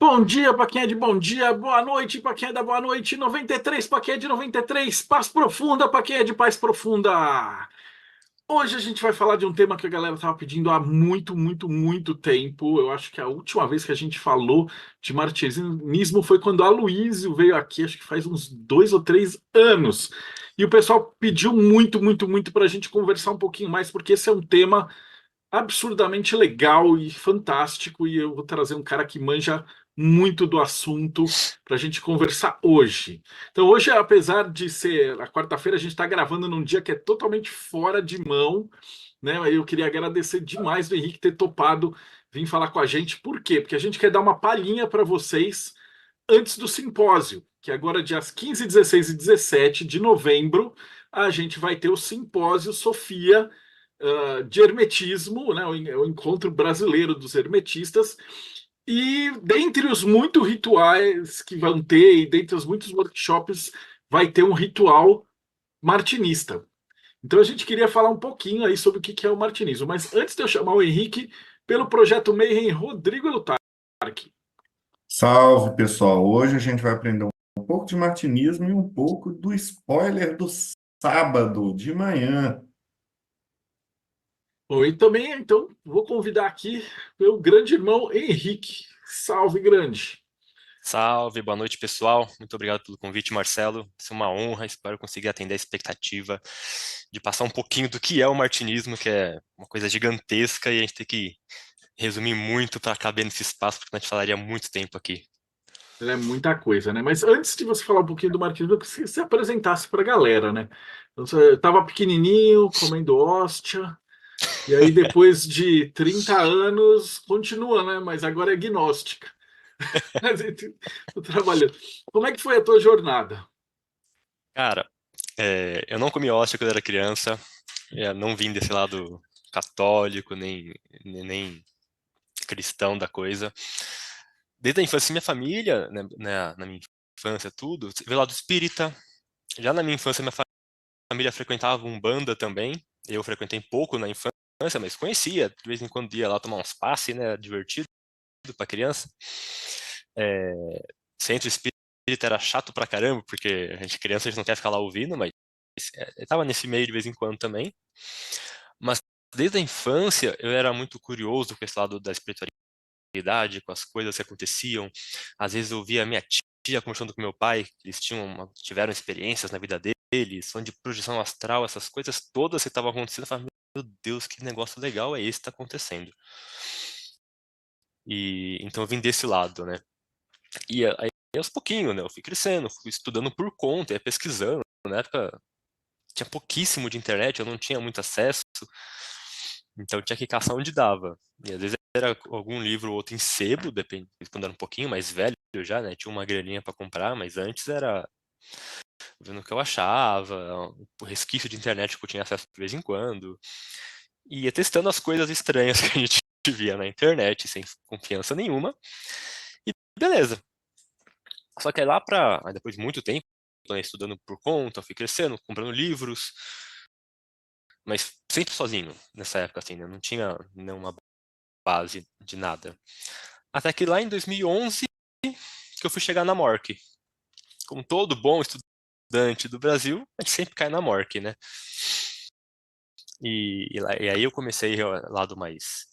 Bom dia para quem é de bom dia, boa noite para quem é da boa noite, 93 para quem é de 93, paz profunda para quem é de paz profunda. Hoje a gente vai falar de um tema que a galera estava pedindo há muito tempo. Eu acho que a última vez que a gente falou de martinismo foi quando a Aloysio veio aqui, acho que faz uns 2 ou 3 anos. E o pessoal pediu muito para a gente conversar um pouquinho mais, porque esse é um tema absurdamente legal e fantástico, e eu vou trazer um cara que manja muito do assunto para a gente conversar hoje. Então, hoje, apesar de ser a quarta-feira, a gente está gravando num dia que é totalmente fora de mão, né? Eu queria agradecer demais o Henrique ter topado vir falar com a gente. Por quê? Porque a gente quer dar uma palhinha para vocês antes do simpósio, que agora, dias 15, 16 e 17 de novembro, a gente vai ter o simpósio Sofia de hermetismo, né, o encontro brasileiro dos hermetistas, e dentre os muitos rituais que vão ter, e dentre os muitos workshops, vai ter um ritual martinista. Então a gente queria falar um pouquinho aí sobre o que é o martinismo, mas antes de eu chamar o Henrique, pelo projeto Mayhem, Rodrigo Lutarque. Salve, pessoal! Hoje a gente vai aprender um pouco de martinismo e um pouco do spoiler do sábado de manhã. Bom, e também, então, vou convidar aqui meu grande irmão Henrique. Salve, grande. Salve, boa noite, pessoal. Muito obrigado pelo convite, Marcelo. Isso é uma honra, espero conseguir atender a expectativa de passar um pouquinho do que é o martinismo, que é uma coisa gigantesca e a gente tem que resumir muito para caber nesse espaço, porque a gente falaria muito tempo aqui. É muita coisa, né? Mas antes de você falar um pouquinho do martinismo, eu queria que você se apresentasse para a galera, né? Então, você estava pequenininho, comendo hóstia, e aí depois de 30 anos, continua, né? Mas agora é gnóstica. Mas tô trabalhando. Como é que foi a tua jornada? Cara, eu não comi hóstia quando era criança, não vim desse lado católico, nem cristão da coisa. Desde a infância, minha família, né, na minha infância, tudo, veio lá do espírita. Já na minha infância, minha família frequentava Umbanda também. Eu frequentei pouco na infância, mas conhecia. De vez em quando ia lá tomar uns passes, né? Divertido para criança. É, centro espírita era chato pra caramba, porque a gente criança a gente não quer ficar lá ouvindo, mas eu tava nesse meio de vez em quando também. Mas desde a infância eu era muito curioso com esse lado da espiritualidade, com as coisas que aconteciam. Às vezes eu via minha tia conversando com meu pai, que eles tiveram experiências na vida deles, falando de projeção astral, essas coisas todas que estavam acontecendo. Eu falava, meu Deus, que negócio legal é esse que está acontecendo? E então eu vim desse lado, né? E aí aos pouquinhos, né? Eu fui crescendo, fui estudando por conta, ia pesquisando. Na época tinha pouquíssimo de internet, eu não tinha muito acesso, então eu tinha que caçar onde dava. E às vezes era algum livro ou outro em sebo, depende, quando era um pouquinho mais velho já, né? Tinha uma graninha para comprar, mas antes era vendo o que eu achava, o resquício de internet que eu tinha acesso de vez em quando. E ia testando as coisas estranhas que a gente via na internet, sem confiança nenhuma. E beleza. Só que aí lá depois de muito tempo, né, estudando por conta, fui crescendo, comprando livros, mas sempre sozinho nessa época, assim, né? Não tinha nenhuma base de nada. Até que lá em 2011 que eu fui chegar na Mork. Como todo bom estudante do Brasil, a gente sempre cai na Mork, né? E aí eu comecei o lado mais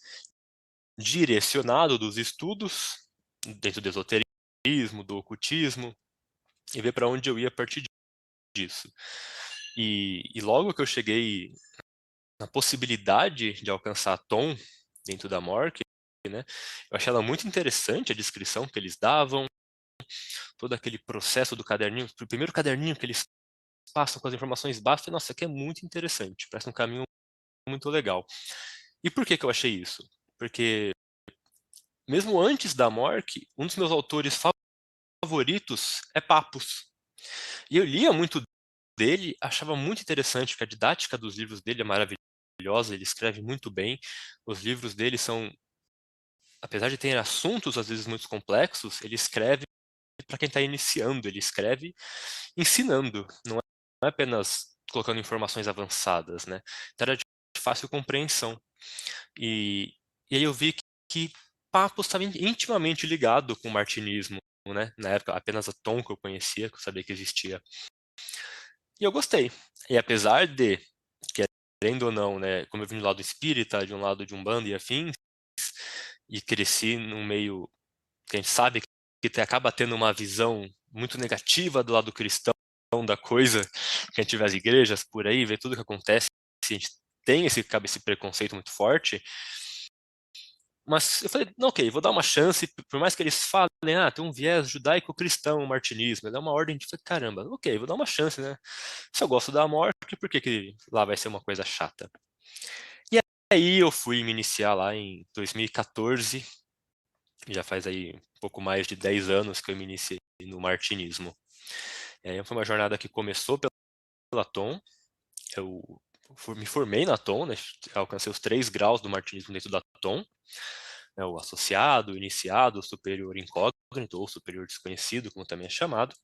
direcionado dos estudos, dentro do esoterismo, do ocultismo, e ver para onde eu ia a partir disso. E logo que eu cheguei na possibilidade de alcançar a Tom dentro da Mork, né, eu achei ela muito interessante, a descrição que eles davam, todo aquele processo do caderninho, o primeiro caderninho que eles passam com as informações básicas, nossa, isso aqui é muito interessante, parece um caminho muito legal. E por que que eu achei isso? Porque mesmo antes da Mork, um dos meus autores favoritos é Papus. E eu lia muito dele, achava muito interessante, porque a didática dos livros dele é maravilhosa, ele escreve muito bem. Os livros dele são, apesar de terem assuntos às vezes muito complexos, ele escreve para quem está iniciando, ele escreve ensinando, não é apenas colocando informações avançadas, né? Então era de fácil compreensão. E aí eu vi que papo estava intimamente ligado com o martinismo, né? Na época, apenas a Tom que eu conhecia, que eu sabia que existia. E eu gostei. E apesar de, querendo ou não, né, como eu vim do lado espírita, de um lado de Umbanda e afins, e cresci num meio que a gente sabe que acaba tendo uma visão muito negativa do lado cristão da coisa, que a gente vê as igrejas por aí, vê tudo que acontece, a gente tem esse preconceito muito forte, mas eu falei, não, ok, vou dar uma chance, por mais que eles falem, tem um viés judaico-cristão, o martinismo, é uma ordem de caramba, ok, vou dar uma chance, né? Se eu gosto da morte, por que lá vai ser uma coisa chata? E aí eu fui me iniciar lá em 2014, já faz aí um pouco mais de 10 anos que eu me iniciei no martinismo. E aí foi uma jornada que começou pela Tom, eu me formei na Tom, né, alcancei os 3 graus do martinismo dentro da Tom, né, o associado, o iniciado, o superior incógnito, ou superior desconhecido, como também é chamado.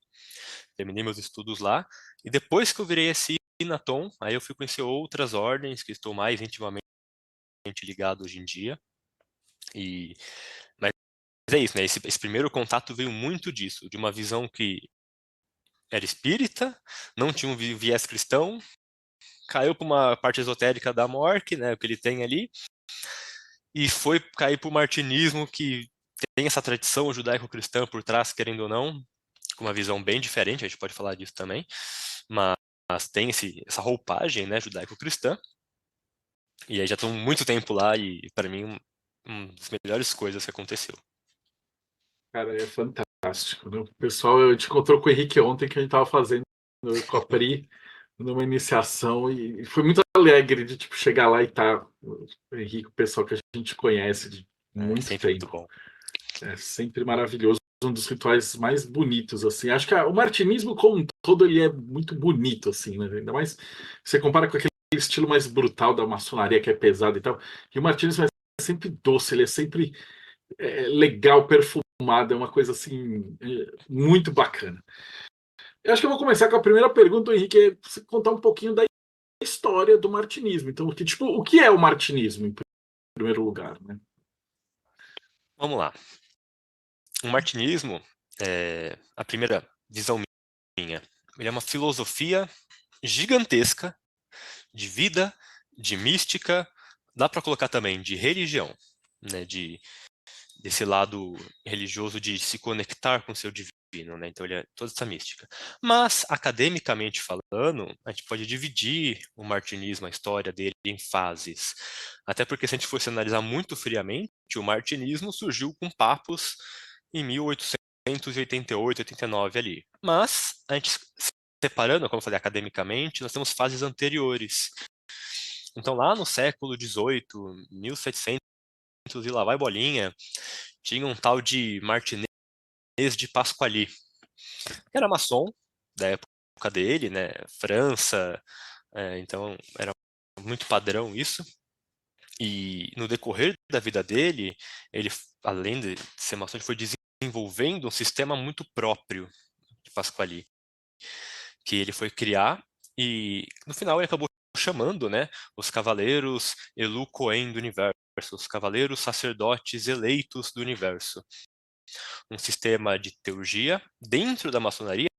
Terminei meus estudos lá, e depois que eu virei SI na Tom, aí eu fui conhecer outras ordens, que estou mais intimamente ligado hoje em dia, mas é isso, né, esse primeiro contato veio muito disso, de uma visão que era espírita, não tinha um viés cristão, caiu para uma parte esotérica da Mork, né, o que ele tem ali, e foi cair para o martinismo, que tem essa tradição judaico-cristã por trás, querendo ou não, com uma visão bem diferente, a gente pode falar disso também, mas tem essa roupagem, né, judaico-cristã, e aí já estou muito tempo lá, e para mim, uma das melhores coisas que aconteceu. Cara, é fantástico, né? O pessoal, eu te encontrou com o Henrique ontem, que a gente estava fazendo com a Pri, numa iniciação, e foi muito alegre de tipo, chegar lá e estar o Henrique, o pessoal que a gente conhece de muito Sempre muito tempo. bom. É sempre maravilhoso, um dos rituais mais bonitos, assim. Acho que o martinismo como um todo, ele é muito bonito, assim, né? Ainda mais você compara com aquele estilo mais brutal da maçonaria, que é pesado e tal. E o martinismo é sempre doce, ele é sempre legal, perfumado, é uma coisa, assim, muito bacana. Eu acho que eu vou começar com a primeira pergunta, Henrique, é você contar um pouquinho da história do martinismo. Então, o que é o martinismo, em primeiro lugar, né? Vamos lá. O martinismo, a primeira visão minha, ele é uma filosofia gigantesca de vida, de mística, dá para colocar também de religião, né, desse lado religioso de se conectar com o seu divino, né? Então ele é toda essa mística. Mas academicamente falando, a gente pode dividir o martinismo, a história dele, em fases. Até porque se a gente fosse analisar muito friamente, o martinismo surgiu com papos em 1888, 89 ali. Mas a gente separando, como eu falei, academicamente, nós temos fases anteriores. Então, lá no século XVIII, 1700 e lá vai bolinha, tinha um tal de Martinez de Pasquali, que era maçom da época dele, né? França, então era muito padrão isso. E no decorrer da vida dele, ele, além de ser maçom, ele foi desenvolvendo um sistema muito próprio de Pasquali, que ele foi criar, e no final ele acabou chamando, né, os cavaleiros Elu Cohen do universo, os cavaleiros sacerdotes eleitos do universo. Um sistema de teurgia dentro da maçonaria,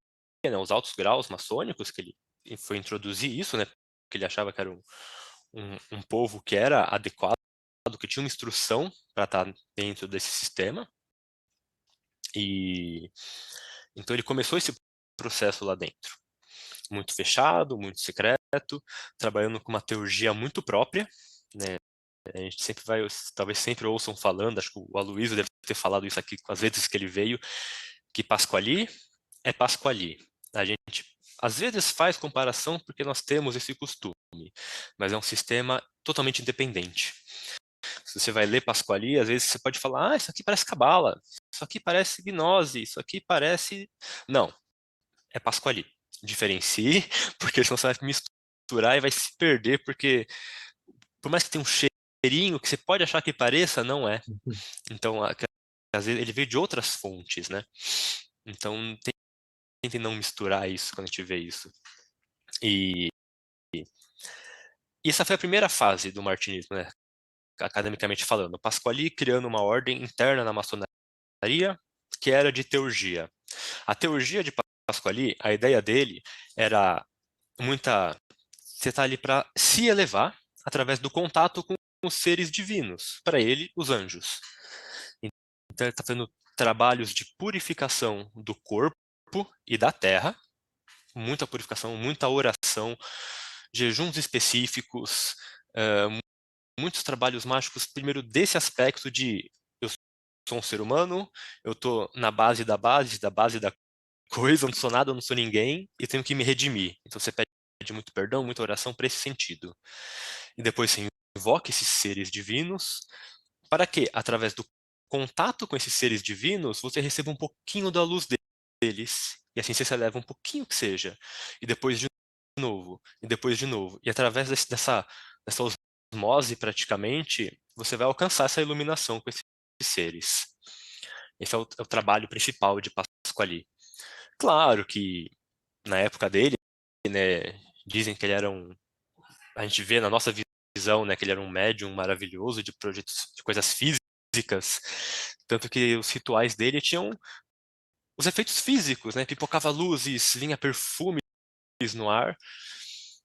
né, os altos graus maçônicos, que ele foi introduzir isso, né, porque ele achava que era um povo que era adequado, que tinha uma instrução para estar dentro desse sistema. E então ele começou esse processo lá dentro, muito fechado, muito secreto, trabalhando com uma teurgia muito própria, né? A gente sempre vai, talvez sempre ouçam falando, acho que o Aloysio deve ter falado isso aqui às vezes que ele veio, que Pasquali é Pasquali. A gente às vezes faz comparação porque nós temos esse costume, mas é um sistema totalmente independente. Se você vai ler Pasquali, às vezes você pode falar, isso aqui parece cabala, isso aqui parece gnose, isso aqui parece... Não, é Pasquali. Diferencie, porque senão você vai misturar e vai se perder, porque por mais que tenha um cheirinho que você pode achar que pareça, não é. Então, às vezes ele veio de outras fontes, né? Então, tentem não misturar isso quando a gente vê isso. E essa foi a primeira fase do martinismo, né? academicamente falando. Pasquali criando uma ordem interna na maçonaria que era de teurgia. A teurgia de Pasquali, a ideia dele era você está ali para se elevar através do contato com os seres divinos, para ele, os anjos. Então ele está fazendo trabalhos de purificação do corpo e da terra, muita purificação, muita oração, jejuns específicos, muitos trabalhos mágicos, primeiro desse aspecto de eu sou um ser humano, eu estou na base da coisa, eu não sou nada, eu não sou ninguém, e tenho que me redimir. Então você pede muito perdão, muita oração para esse sentido. E depois você invoca esses seres divinos, para que, através do contato com esses seres divinos, você receba um pouquinho da luz deles, e assim você se eleva um pouquinho que seja, e depois de novo, e depois de novo. E através dessa osmose, praticamente, você vai alcançar essa iluminação com esses seres. Esse é o trabalho principal de Pasquali. Claro que, na época dele, né, dizem que ele era a gente vê na nossa visão, né, que ele era um médium maravilhoso de projetos, de coisas físicas, tanto que os rituais dele tinham os efeitos físicos, né, pipocava luzes, vinha perfumes no ar,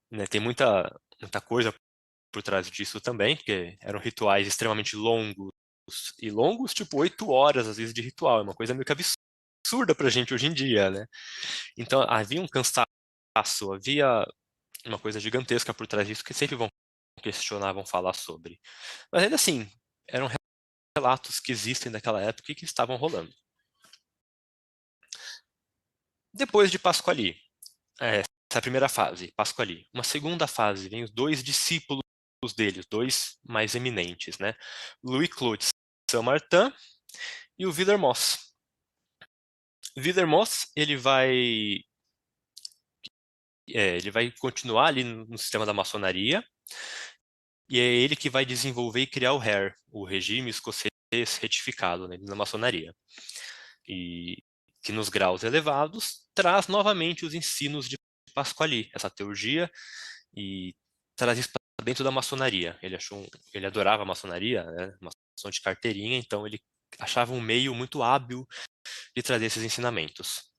né, tem muita coisa por trás disso também, porque eram rituais extremamente longos, e longos, tipo 8 horas, às vezes, de ritual, é uma coisa meio que absurda pra gente hoje em dia, né? Então, havia um cansaço, havia uma coisa gigantesca por trás disso que sempre vão questionar, vão falar sobre. Mas ainda assim, eram relatos que existem daquela época e que estavam rolando. Depois de Pasquali, essa é a primeira fase, Pasquali. Uma segunda fase, vem os 2 discípulos dele, os 2 mais eminentes, né? Louis-Claude Saint-Martin e o Villermoz. Villermoz, ele vai continuar ali no sistema da maçonaria, e é ele que vai desenvolver e criar o RER, o Regime Escocês Retificado, né, na maçonaria. E que nos graus elevados traz novamente os ensinos de Pasquali, essa teurgia, e traz isso para dentro da maçonaria. Ele adorava a maçonaria, né, maçom de carteirinha, então ele achava um meio muito hábil de trazer esses ensinamentos.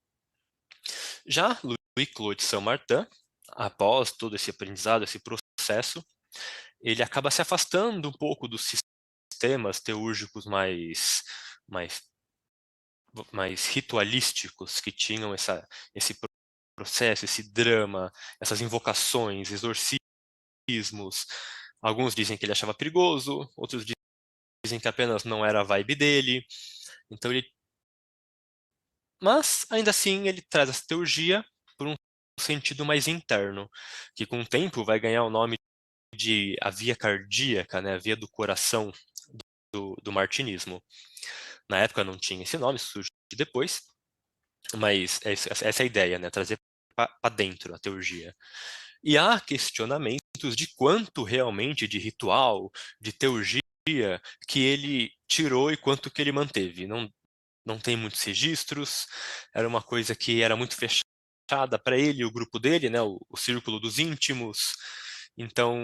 Já Louis-Claude Saint-Martin, após todo esse aprendizado, esse processo, ele acaba se afastando um pouco dos sistemas teúrgicos mais ritualísticos que tinham esse processo, esse drama, essas invocações, exorcismos. Alguns dizem que ele achava perigoso, outros dizem que apenas não era a vibe dele. Então mas ainda assim ele traz essa teurgia por um sentido mais interno, que com o tempo vai ganhar o nome de a via cardíaca, né, a via do coração do martinismo. Na época não tinha esse nome, surge depois, mas essa é a ideia, né, trazer para dentro a teurgia. E há questionamentos de quanto realmente de ritual, de teurgia, que ele tirou e quanto que ele manteve. Não tem muitos registros, era uma coisa que era muito fechada para ele, o grupo dele, né, o círculo dos íntimos. Então,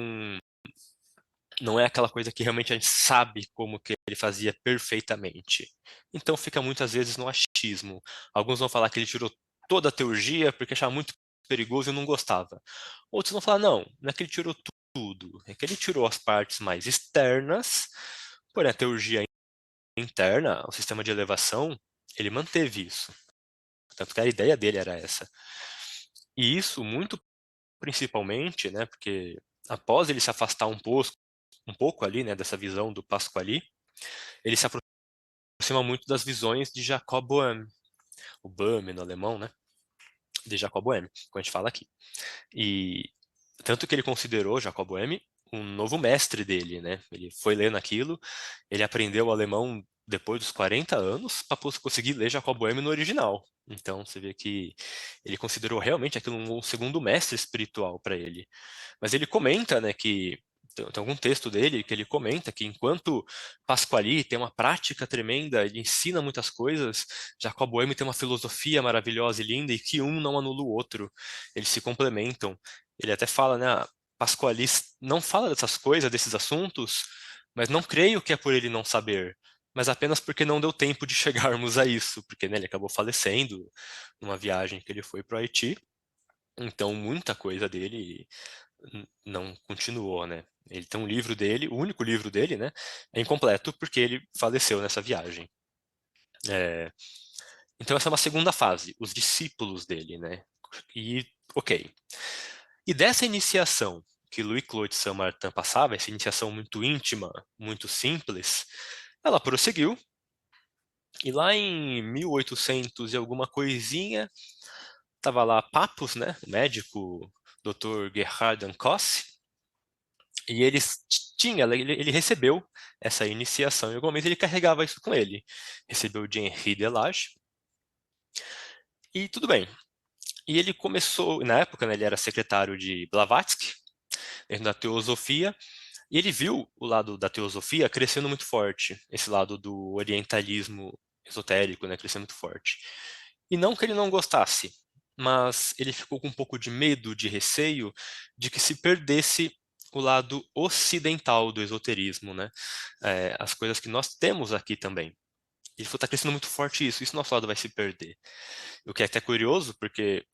não é aquela coisa que realmente a gente sabe como que ele fazia perfeitamente. Então fica muitas vezes no achismo. Alguns vão falar que ele tirou toda a teurgia porque achava muito perigoso e não gostava. Outros vão falar, não é que ele tirou tudo, é que ele tirou as partes mais externas, porém a teurgia interna, o sistema de elevação, ele manteve isso. Tanto que a ideia dele era essa. E isso muito principalmente, né, porque após ele se afastar um pouco ali, né, dessa visão do Pasquali, ele se aproxima muito das visões de Jacob Boehme, o Boehme no alemão, né, de Jacob Boehme, como a gente fala aqui. E tanto que ele considerou Jacob Boehme um novo mestre dele, né, ele foi lendo aquilo, ele aprendeu o alemão depois dos 40 anos para conseguir ler Jacob Boehme no original. Então você vê que ele considerou realmente aquilo um segundo mestre espiritual para ele. Mas ele comenta, né, que tem algum texto dele que ele comenta que enquanto Pasquali tem uma prática tremenda, ele ensina muitas coisas, Jacob Boehme tem uma filosofia maravilhosa e linda e que um não anula o outro, eles se complementam. Ele até fala, né, Pasquali não fala dessas coisas, desses assuntos, Mas não creio que é por ele não saber, mas apenas porque não deu tempo de chegarmos a isso, porque, né, ele acabou falecendo numa viagem que ele foi para o Haiti, então muita coisa dele não continuou, né? Ele tem um livro dele, o único livro dele, né, é incompleto porque ele faleceu nessa viagem. Então essa é uma segunda fase, os discípulos dele, né? E, ok. E dessa iniciação que Louis-Claude Saint-Martin passava, essa iniciação muito íntima, muito simples, ela prosseguiu, e lá em 1800 e alguma coisinha, estava lá Papus, né, o médico Dr. Gerhard Ancosse, e ele recebeu essa iniciação, em algum momento ele carregava isso com ele. Recebeu de Henri Delage, e tudo bem. E ele começou, na época, né, ele era secretário de Blavatsky, dentro da teosofia, e ele viu o lado da teosofia crescendo muito forte, esse lado do orientalismo esotérico, né, crescendo muito forte. E não que ele não gostasse, mas ele ficou com um pouco de medo, de receio, de que se perdesse o lado ocidental do esoterismo, né? As coisas que nós temos aqui também. Ele falou, está crescendo muito forte isso nosso lado vai se perder. O que é até curioso, porque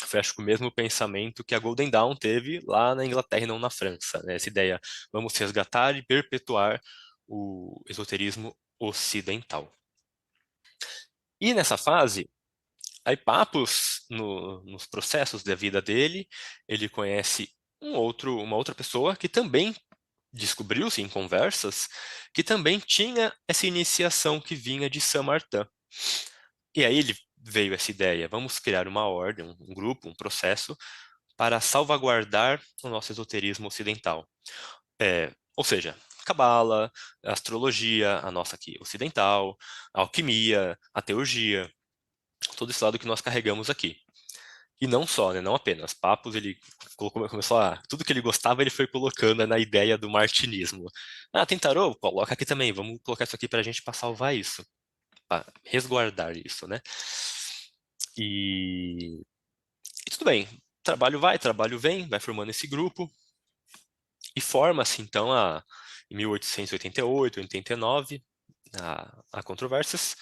fecho com o mesmo pensamento que a Golden Dawn teve lá na Inglaterra e não na França, né? Essa ideia, vamos resgatar e perpetuar o esoterismo ocidental. E nessa fase, aí Papus, nos processos da vida dele, ele conhece uma outra pessoa que também descobriu-se em conversas, que também tinha essa iniciação que vinha de Saint-Martin. E aí ele veio essa ideia, vamos criar uma ordem, um grupo, um processo, para salvaguardar o nosso esoterismo ocidental. Ou seja, cabala, astrologia, a nossa aqui ocidental, a alquimia, a teurgia, todo esse lado que nós carregamos aqui. E não só, né, não apenas. Papus, ele começou a... Tudo que ele gostava, ele foi colocando na ideia do martinismo. Ah, tem tarô? Coloca aqui também. Vamos colocar isso aqui para a gente para salvar isso. Para resguardar isso, né? E tudo bem. Trabalho vai, trabalho vem, vai formando esse grupo. E forma-se, então, em 1888, 89, há controvérsias,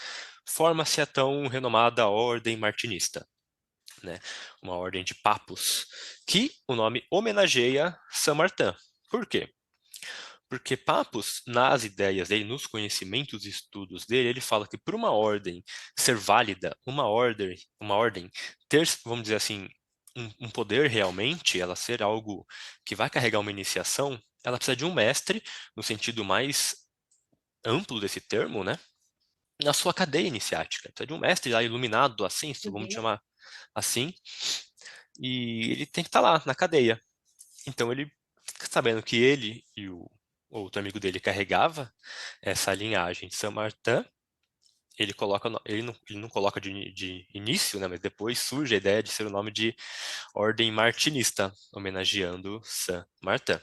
forma-se a tão renomada Ordem Martinista, né? Uma ordem de papos, que o nome homenageia Saint-Martin. Por quê? Porque Papus, nas ideias dele, nos conhecimentos e estudos dele, ele fala que para uma ordem ser válida, uma ordem ter, vamos dizer assim, um poder realmente, ela ser algo que vai carregar uma iniciação, ela precisa de um mestre, no sentido mais amplo desse termo, né? Na sua cadeia iniciática. Precisa de um mestre já iluminado assim, vamos chamar assim, e ele tem que estar lá na cadeia. Então ele, sabendo que ele e o outro amigo dele carregava essa linhagem de Saint-Martin, ele não coloca de início, né, mas depois surge a ideia de ser o nome de Ordem Martinista, homenageando Saint-Martin.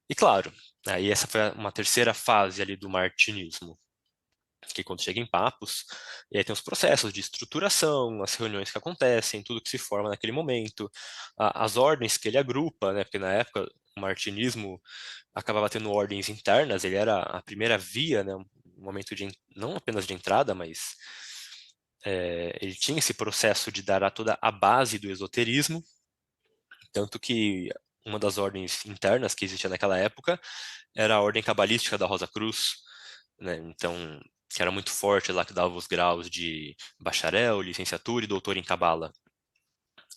E claro, aí essa foi uma terceira fase ali do martinismo, que quando chega em Papos, e aí tem os processos de estruturação, as reuniões que acontecem, tudo que se forma naquele momento, as ordens que ele agrupa, né, porque na época o martinismo acabava tendo ordens internas, ele era a primeira via, né, um momento de, não apenas de entrada, mas ele tinha esse processo de dar a toda a base do esoterismo, tanto que uma das ordens internas que existia naquela época era a ordem cabalística da Rosa Cruz, né? Então, que era muito forte lá, que dava os graus de bacharel, licenciatura e doutor em cabala.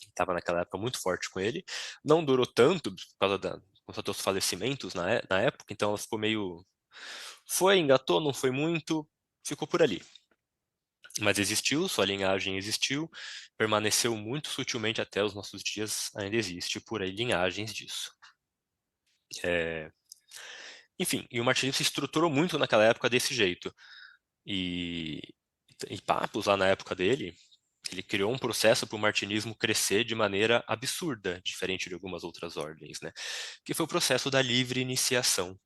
Estava naquela época muito forte com ele. Não durou tanto, por causa dos falecimentos na época, então ela ficou meio... Foi, engatou, não foi muito, ficou por ali. Mas existiu, sua linhagem existiu, permaneceu muito sutilmente até os nossos dias, ainda existe por aí linhagens disso. Enfim, e o martinismo se estruturou muito naquela época desse jeito. E Papus, lá na época dele, ele criou um processo para o martinismo crescer de maneira absurda, diferente de algumas outras ordens, né? Que foi o processo da livre iniciação,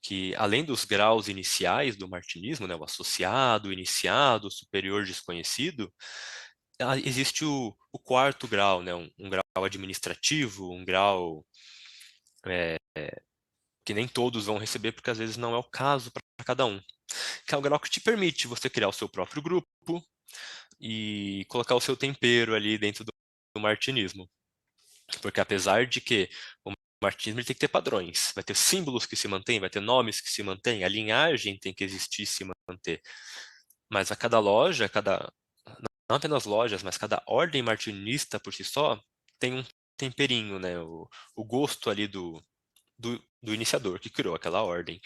que além dos graus iniciais do martinismo, né, o associado, o iniciado, o superior desconhecido, existe o quarto grau, né, um grau administrativo, um grau que nem todos vão receber, porque às vezes não é o caso para cada um. Que é o grau que te permite você criar o seu próprio grupo e colocar o seu tempero ali dentro do martinismo. Porque apesar de que o martinismo ele tem que ter padrões, vai ter símbolos que se mantêm, vai ter nomes que se mantêm, a linhagem tem que existir e se manter. Mas a cada loja, não apenas lojas, mas cada ordem martinista por si só tem um temperinho, né? O gosto ali do iniciador que criou aquela ordem.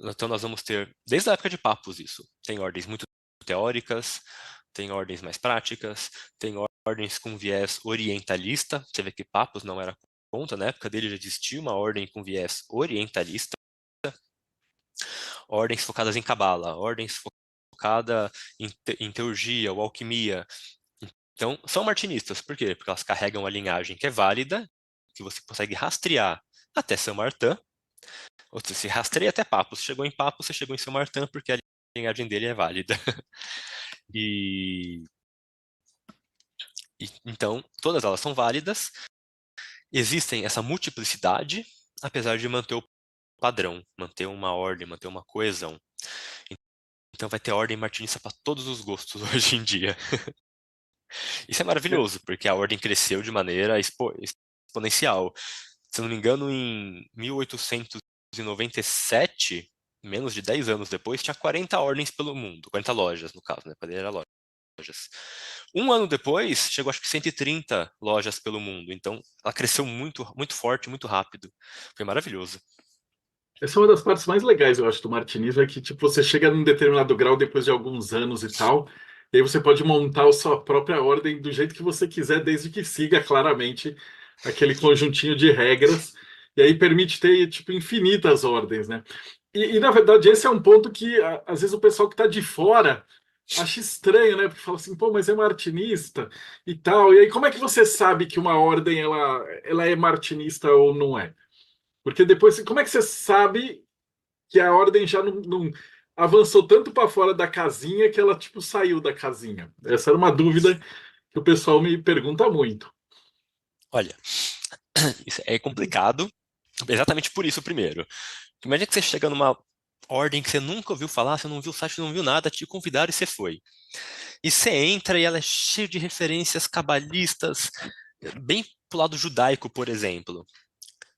Então nós vamos ter, desde a época de Papos isso, tem ordens muito teóricas, tem ordens mais práticas, tem ordens com viés orientalista, você vê que Papos não era contra, na época dele já existia uma ordem com viés orientalista, ordens focadas em cabala, ordens focadas em teurgia ou alquimia. Então, são martinistas, por quê? Porque elas carregam a linhagem que é válida, que você consegue rastrear até São Martin, ou seja, se rastreia até Papos. Chegou em Papos, você chegou em São Martin, porque a linhagem dele é válida. E então, todas elas são válidas. Existem essa multiplicidade, apesar de manter o padrão, manter uma ordem, manter uma coesão. Então vai ter ordem martinista para todos os gostos hoje em dia. Isso é maravilhoso, porque a ordem cresceu de maneira exponencial. Se eu não me engano, em 1897, menos de 10 anos depois, tinha 40 ordens pelo mundo, 40 lojas, no caso, né? Quando era lojas. Um ano depois, chegou acho que 130 lojas pelo mundo. Então, ela cresceu muito, muito forte, muito rápido. Foi maravilhoso. Essa é uma das partes mais legais, eu acho, do martinismo, é que tipo, você chega num determinado grau depois de alguns anos e tal, e aí você pode montar a sua própria ordem do jeito que você quiser, desde que siga claramente aquele conjuntinho de regras, e aí permite ter tipo infinitas ordens, né? Na verdade esse é um ponto que às vezes o pessoal que está de fora acha estranho, né? Porque fala assim, pô, mas é martinista e tal. E aí como é que você sabe que uma ordem ela é martinista ou não é? Porque depois, como é que você sabe que a ordem já não avançou tanto para fora da casinha que ela tipo saiu da casinha? Essa era uma dúvida que o pessoal me pergunta muito. Olha, isso é complicado, exatamente por isso, primeiro. Imagina que você chega numa ordem que você nunca ouviu falar, você não viu o site, não viu nada, te convidaram e você foi. E você entra e ela é cheia de referências cabalistas, bem pro lado judaico, por exemplo.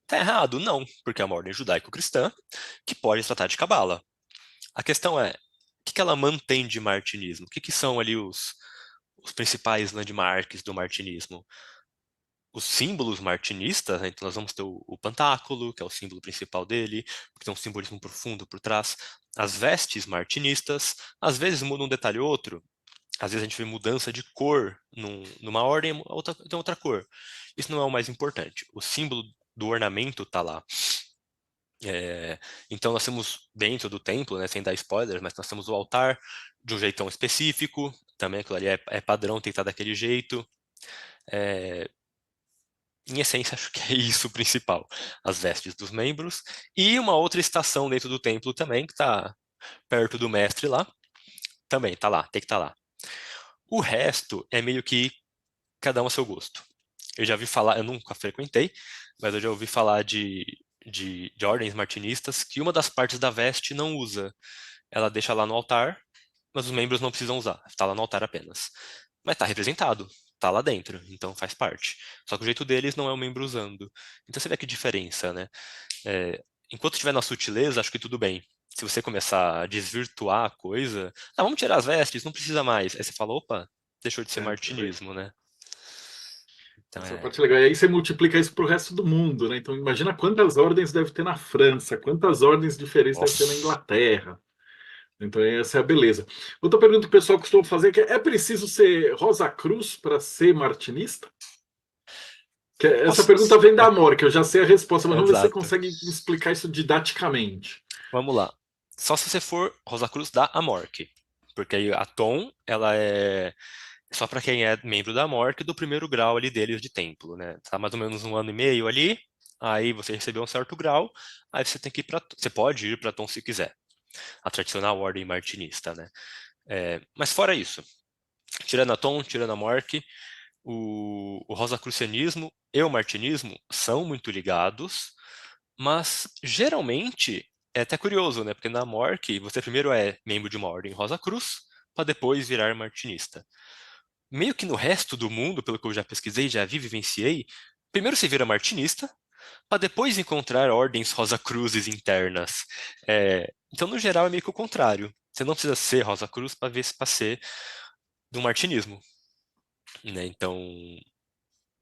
Tá errado? Não, porque é uma ordem judaico-cristã que pode tratar de cabala. A questão é, o que ela mantém de martinismo? O que são ali os principais landmarks do martinismo? Os símbolos martinistas, né? Então nós vamos ter o pantáculo, que é o símbolo principal dele, que tem um simbolismo profundo por trás. As vestes martinistas, às vezes muda um detalhe ou outro, às vezes a gente vê mudança de cor numa ordem, tem outra cor. Isso não é o mais importante. O símbolo do ornamento está lá. Então nós temos dentro do templo, né, sem dar spoilers, mas nós temos o altar de um jeitão específico, também aquilo ali é padrão, tem que estar daquele jeito. Em essência, acho que é isso o principal. As vestes dos membros. E uma outra estação dentro do templo também, que está perto do mestre lá. Também está lá, tem que estar lá. O resto é meio que cada um a seu gosto. Eu já ouvi falar, eu nunca frequentei, mas eu já ouvi falar de ordens martinistas que uma das partes da veste não usa. Ela deixa lá no altar, mas os membros não precisam usar. Está lá no altar apenas. Mas está representado, está lá dentro, então faz parte. Só que o jeito deles não é o membro usando. Então você vê que diferença, né? Enquanto estiver na sutileza, acho que tudo bem. Se você começar a desvirtuar a coisa, vamos tirar as vestes, não precisa mais. Aí você fala, opa, deixou de ser martinismo, né? Então Essa parte é legal. E aí você multiplica isso para o resto do mundo, né? Então imagina quantas ordens deve ter na França, quantas ordens diferentes deve ter na Nossa. Inglaterra. Então essa é a beleza. Outra pergunta que o pessoal costuma fazer é que é preciso ser Rosa Cruz para ser martinista? Essa pergunta vem da Amor, que eu já sei a resposta, mas vamos ver se você Exato. consegue explicar isso didaticamente. Vamos lá. Só se você for Rosa Cruz da Amorc. Porque aí a Tom, ela é só para quem é membro da Amorc do primeiro grau ali deles de templo, né? Tá mais ou menos 1 ano e meio ali, aí você recebeu um certo grau, aí você tem que ir para, você pode ir para Tom se quiser. A tradicional ordem martinista, né? Mas fora isso, tirando a Tom, tirando a Amorc, o rosacrucianismo e o martinismo são muito ligados, Mas, geralmente, é até curioso, né? Porque na MORC, você primeiro é membro de uma ordem Rosa Cruz, para depois virar martinista. Meio que no resto do mundo, pelo que eu já pesquisei, já vi, vivenciei, primeiro você vira martinista, para depois encontrar ordens Rosa Cruzes internas. Então, no geral, é meio que o contrário. Você não precisa ser Rosa Cruz para ser do martinismo, né? Então,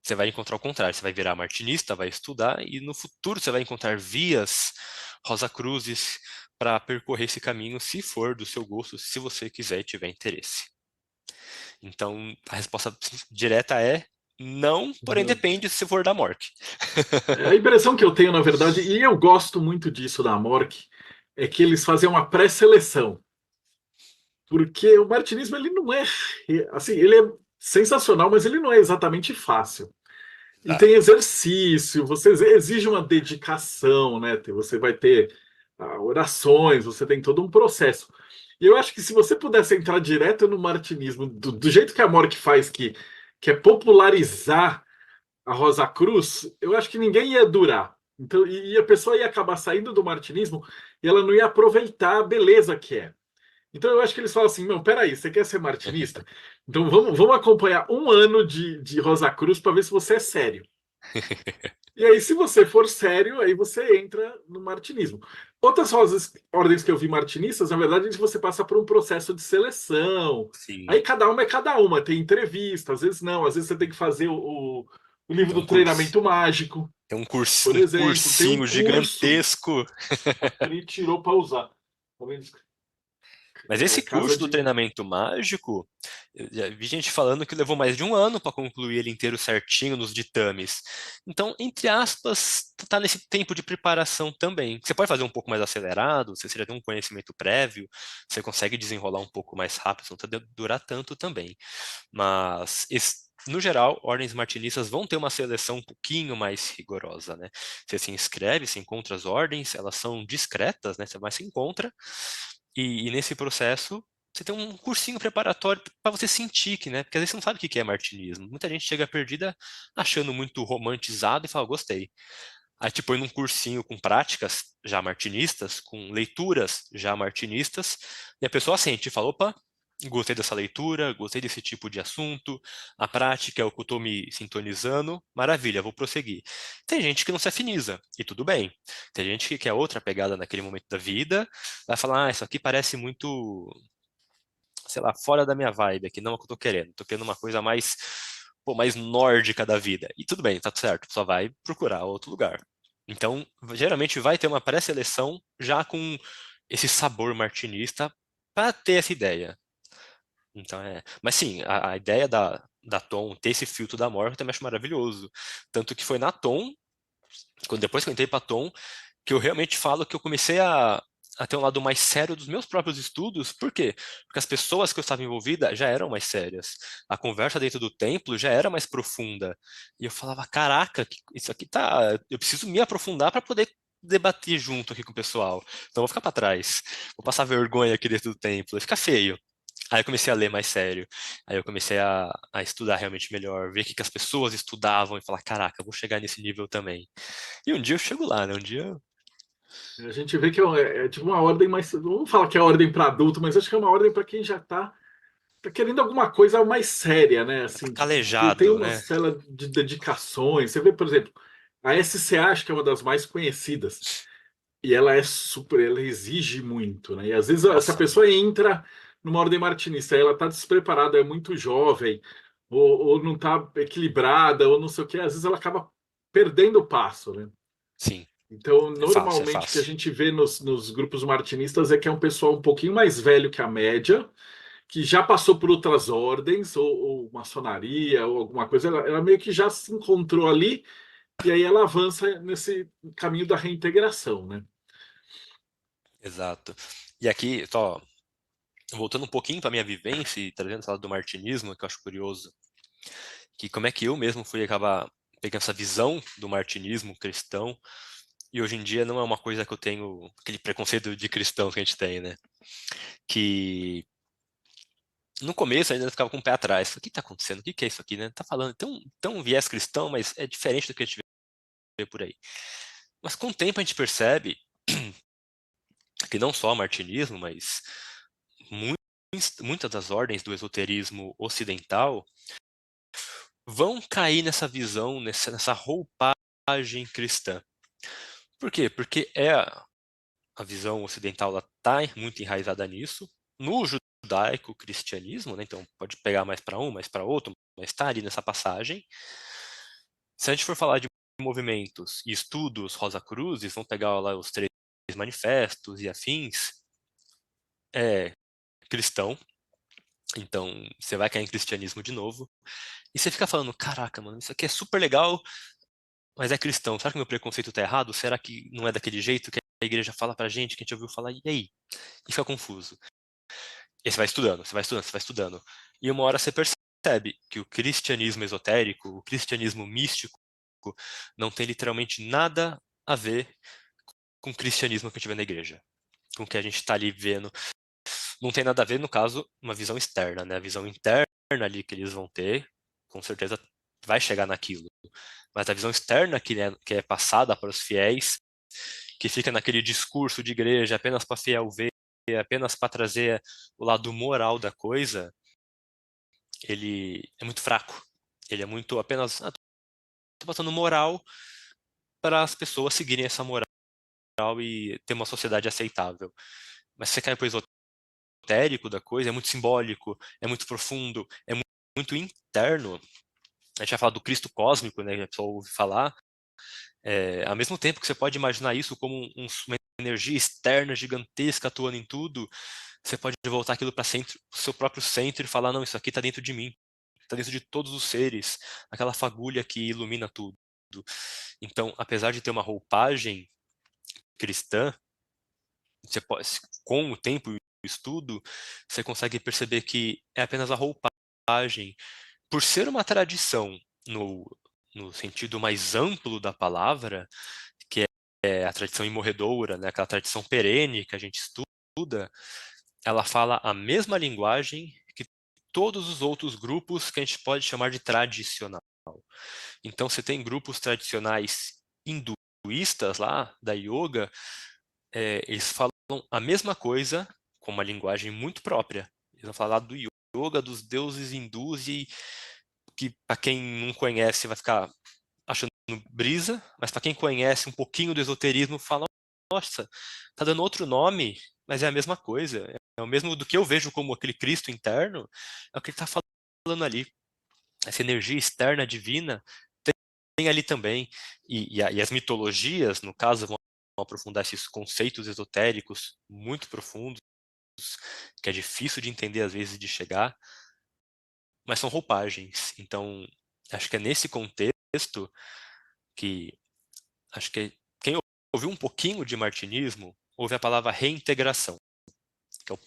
você vai encontrar o contrário. Você vai virar martinista, vai estudar, e no futuro você vai encontrar vias Rosa Cruzes para percorrer esse caminho, se for do seu gosto, se você quiser e tiver interesse. Então, a resposta direta é não, porém Não. depende se for da MORC. A impressão que eu tenho, na verdade, e eu gosto muito disso da Amorc, é que eles fazem uma pré-seleção. Porque o martinismo, ele não é, assim, ele é sensacional, mas ele não é exatamente fácil. E Tá. tem exercício, você exige uma dedicação, né? Você vai ter orações, você tem todo um processo. E eu acho que se você pudesse entrar direto no martinismo, do jeito que a Mork faz, que é popularizar a Rosa Cruz, eu acho que ninguém ia durar. Então, e a pessoa ia acabar saindo do martinismo e ela não ia aproveitar a beleza que é. Então eu acho que eles falam assim, não, peraí, você quer ser martinista? Então vamos acompanhar um ano de Rosa Cruz para ver se você é sério. E aí, se você for sério, aí você entra no martinismo. Outras ordens que eu vi martinistas, na verdade, você passa por um processo de seleção. Aí Sim. cada uma é cada uma, tem entrevista, às vezes não, às vezes você tem que fazer o livro Tem do um curso, treinamento mágico, tem um por um exemplo, tem um cursinho curso, gigantesco. a Pri tirou para usar. Tá vendo? Mas esse Casa curso do de. treinamento mágico, eu já vi gente falando que levou mais de um ano para concluir ele inteiro certinho nos ditames. Então, entre aspas, tá nesse tempo de preparação também. Você pode fazer um pouco mais acelerado, se você já tem um conhecimento prévio, você consegue desenrolar um pouco mais rápido, não precisa durar tanto também. Mas, no geral, ordens martinistas vão ter uma seleção um pouquinho mais rigorosa, né? Você se inscreve, você encontra as ordens, elas são discretas, né? Você mais se encontra, e nesse processo você tem um cursinho preparatório para você sentir que, né? Porque às vezes você não sabe o que que é martinismo. Muita gente chega perdida achando muito romantizado e fala, gostei. Aí te põe num cursinho com práticas já martinistas, com leituras já martinistas, e a pessoa sente e fala, opa, gostei dessa leitura, gostei desse tipo de assunto, a prática é o que eu estou me sintonizando, maravilha, vou prosseguir. Tem gente que não se afiniza, e tudo bem. Tem gente que quer outra pegada naquele momento da vida, vai falar, isso aqui parece muito, sei lá, fora da minha vibe aqui, não é o que eu tô querendo uma coisa mais, pô, mais nórdica da vida. E tudo bem, tá certo, só vai procurar outro lugar. Então, geralmente vai ter uma pré-seleção já com esse sabor martinista para ter essa ideia. Então Mas sim, a ideia da Tom ter esse filtro da Morphe eu também acho maravilhoso. Tanto que foi na Tom, depois que eu entrei pra Tom, que eu realmente falo que eu comecei a ter um lado mais sério dos meus próprios estudos. Por quê? Porque as pessoas que eu estava envolvida já eram mais sérias. A conversa dentro do templo já era mais profunda. E eu falava, caraca, isso aqui tá. Eu preciso me aprofundar para poder debater junto aqui com o pessoal. Então eu vou ficar para trás. Vou passar vergonha aqui dentro do templo. Vai ficar feio. Aí eu comecei a ler mais sério. Aí eu comecei a estudar realmente melhor, ver o que que as pessoas estudavam e falar, caraca, eu vou chegar nesse nível também. E um dia eu chego lá, né? Um dia A gente vê que é tipo uma ordem mais. Não vamos falar que é ordem para adulto, mas acho que é uma ordem para quem já tá querendo alguma coisa mais séria, né? já tá Assim, tem calejado, uma né? cela de dedicações. Você vê, por exemplo, a SCA, acho que é uma das mais conhecidas, e ela é super, ela exige muito, né? E às vezes essa Nossa, pessoa muito. entra numa ordem martinista, ela tá despreparada, é muito jovem, ou não tá equilibrada, ou não sei o que, às vezes ela acaba perdendo o passo, né? Sim, Então, é fácil, é normalmente o que a fácil. gente vê nos grupos martinistas é que é um pessoal um pouquinho mais velho que a média, que já passou por outras ordens, ou maçonaria, ou alguma coisa, ela meio que já se encontrou ali, e aí ela avança nesse caminho da reintegração, né? Exato. E aqui, só voltando um pouquinho para minha vivência e trazendo essa lado do martinismo, que eu acho curioso, que como é que eu mesmo fui acabar pegando essa visão do martinismo cristão, e hoje em dia não é uma coisa que eu tenho, aquele preconceito de cristão que a gente tem, né? Que no começo eu ainda ficava com o pé atrás. O que está acontecendo? O que que é isso aqui, né? Tá falando, tem um viés cristão, mas é diferente do que a gente vê por aí. Mas com o tempo a gente percebe que não só o martinismo, mas muitas das ordens do esoterismo ocidental vão cair nessa visão, nessa roupagem cristã. Por quê? Porque a visão ocidental está muito enraizada nisso. No judaico-cristianismo, né, então pode pegar mais para um, mais para outro, mas está ali nessa passagem. Se a gente for falar de movimentos e estudos Rosa Cruzes, vão pegar lá os 3 manifestos e afins, é cristão. Então, você vai cair em cristianismo de novo. E você fica falando, caraca, mano, isso aqui é super legal, mas é cristão. Será que meu preconceito tá errado? Será que não é daquele jeito que a igreja fala pra gente, que a gente ouviu falar? E aí? E fica confuso. E você vai estudando, você vai estudando, você vai estudando. E uma hora você percebe que o cristianismo esotérico, o cristianismo místico, não tem literalmente nada a ver com o cristianismo que a gente vê na igreja. Com o que a gente está ali vendo. Não tem nada a ver, no caso, uma visão externa, né? A visão interna ali que eles vão ter, com certeza vai chegar naquilo. Mas a visão externa que é passada para os fiéis, que fica naquele discurso de igreja apenas para fiel ver, apenas para trazer o lado moral da coisa, ele é muito fraco. Ele é muito apenas, tô passando moral para as pessoas seguirem essa moral e ter uma sociedade aceitável. Mas se você cai para o esotérico da coisa, é muito simbólico, é muito profundo, é muito interno. A gente vai falar do Cristo cósmico, né, que a pessoa ouve falar. Ao mesmo tempo que você pode imaginar isso como uma energia externa gigantesca atuando em tudo, você pode voltar aquilo para o seu próprio centro e falar, não, isso aqui está dentro de mim, está dentro de todos os seres, aquela fagulha que ilumina tudo. Então, apesar de ter uma roupagem cristã, você pode, com o tempo e o estudo, você consegue perceber que é apenas a roupagem. Por ser uma tradição no sentido mais amplo da palavra, que é a tradição imorredoura, né, aquela tradição perene que a gente estuda, ela fala a mesma linguagem que todos os outros grupos que a gente pode chamar de tradicional. Então, você tem grupos tradicionais hinduístas lá, da yoga, eles falam a mesma coisa com uma linguagem muito própria. Eles vão falar do yoga, dos deuses hindus, e que para quem não conhece vai ficar achando brisa, mas para quem conhece um pouquinho do esoterismo fala, nossa, tá dando outro nome, mas é a mesma coisa. É o mesmo do que eu vejo como aquele Cristo interno, é o que ele está falando ali. Essa energia externa divina tem ali também. E as mitologias, no caso, vão aprofundar esses conceitos esotéricos muito profundos, que é difícil de entender às vezes de chegar, mas são roupagens. Então, acho que é nesse contexto que acho que quem ouviu um pouquinho de martinismo ouve a palavra reintegração, que é o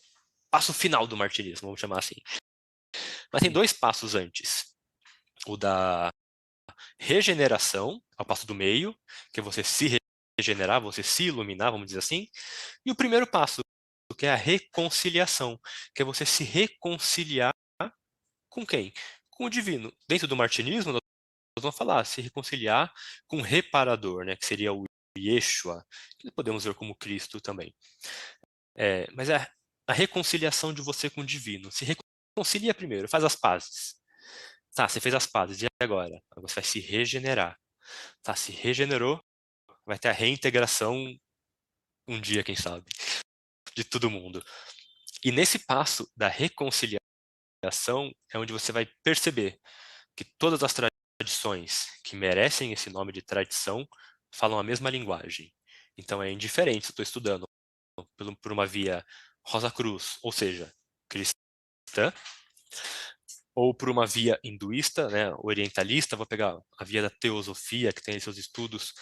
passo final do martinismo, vamos chamar assim. Mas tem 2 passos antes. O da regeneração, ao passo do meio, que é você se regenerar, você se iluminar, vamos dizer assim. E o primeiro passo, que é a reconciliação, que é você se reconciliar com quem? Com o divino. Dentro do martinismo, nós vamos falar, se reconciliar com o reparador, né, que seria o Yeshua, que podemos ver como Cristo também. Mas é a reconciliação de você com o divino. Se reconcilia primeiro, faz as pazes. Tá, você fez as pazes, e agora? Agora você vai se regenerar. Tá, se regenerou, vai ter a reintegração um dia, quem sabe, de todo mundo. E nesse passo da reconciliação é onde você vai perceber que todas as tradições que merecem esse nome de tradição falam a mesma linguagem. Então é indiferente se eu estou estudando por uma via Rosa Cruz, ou seja, cristã, ou por uma via hinduísta, né, orientalista, vou pegar a via da teosofia, que tem seus estudos,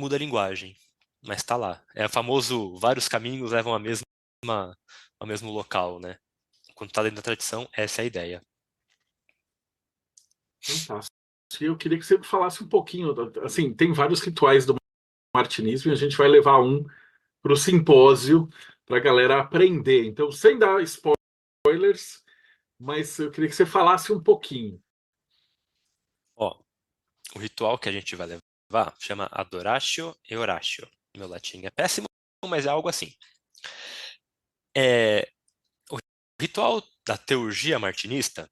muda a linguagem, mas está lá. É o famoso, vários caminhos levam ao mesmo local, né? Quando está dentro da tradição, essa é a ideia. Fantástico. Eu queria que você falasse um pouquinho, assim, tem vários rituais do martinismo e a gente vai levar um para o simpósio para a galera aprender. Então, sem dar spoilers, mas eu queria que você falasse um pouquinho. Ó, o ritual que a gente vai chama Adoratio e Oratio. Meu latim é péssimo, mas é algo assim. O ritual da teurgia martinista,